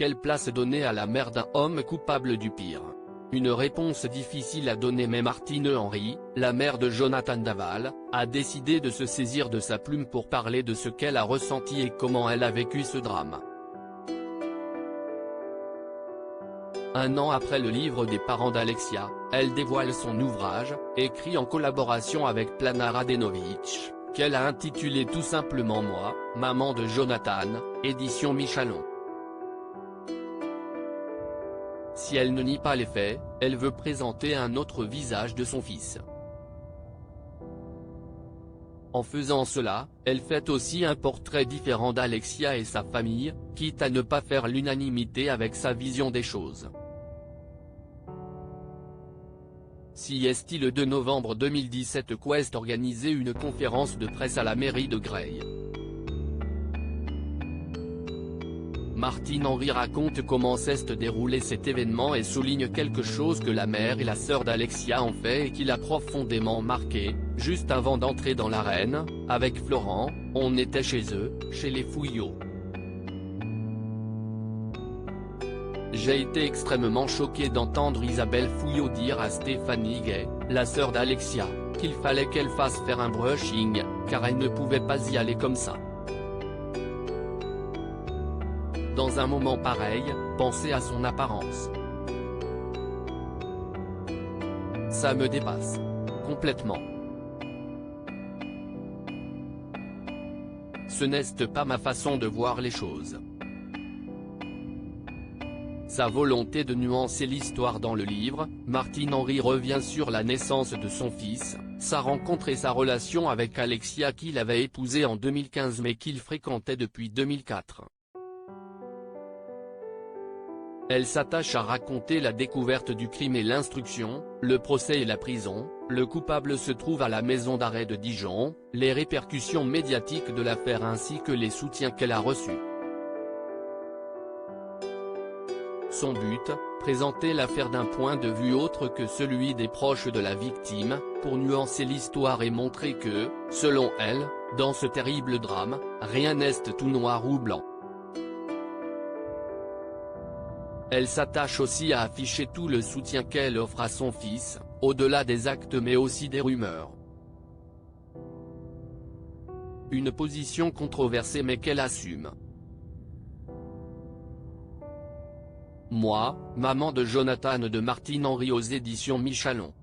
Quelle place donner à la mère d'un homme coupable du pire? Une réponse difficile à donner, mais Martine Henry, la mère de Jonathan Daval, a décidé de se saisir de sa plume pour parler de ce qu'elle a ressenti et comment elle a vécu ce drame. Un an après le livre des parents d'Alexia, elle dévoile son ouvrage, écrit en collaboration avec Plana Radenović, qu'elle a intitulé tout simplement Moi, maman de Jonathan, édition Michalon. Si elle ne nie pas les faits, elle veut présenter un autre visage de son fils. En faisant cela, elle fait aussi un portrait différent d'Alexia et sa famille, quitte à ne pas faire l'unanimité avec sa vision des choses. CST le 2 novembre 2017, Quest organisait une conférence de presse à la mairie de Creil. Martine Henry raconte comment s'est déroulé cet événement et souligne quelque chose que la mère et la sœur d'Alexia ont fait et qui l'a profondément marqué. Juste avant d'entrer dans l'arène, avec Florent, on était chez eux, chez les Fouillot. J'ai été extrêmement choqué d'entendre Isabelle Fouillot dire à Stéphanie Gay, la sœur d'Alexia, qu'il fallait qu'elle fasse faire un brushing, car elle ne pouvait pas y aller comme ça. Dans un moment pareil, pensez à son apparence. Ça me dépasse. Complètement. Ce n'est pas ma façon de voir les choses. Sa volonté de nuancer l'histoire dans le livre, Martine Henry revient sur la naissance de son fils, sa rencontre et sa relation avec Alexia qu'il avait épousée en 2015 mais qu'il fréquentait depuis 2004. Elle s'attache à raconter la découverte du crime et l'instruction, le procès et la prison. Le coupable se trouve à la maison d'arrêt de Dijon, les répercussions médiatiques de l'affaire ainsi que les soutiens qu'elle a reçus. Son but, présenter l'affaire d'un point de vue autre que celui des proches de la victime, pour nuancer l'histoire et montrer que, selon elle, dans ce terrible drame, rien n'est tout noir ou blanc. Elle s'attache aussi à afficher tout le soutien qu'elle offre à son fils, au-delà des actes mais aussi des rumeurs. Une position controversée mais qu'elle assume. Moi, maman de Jonathan de Martine Henry aux éditions Michalon.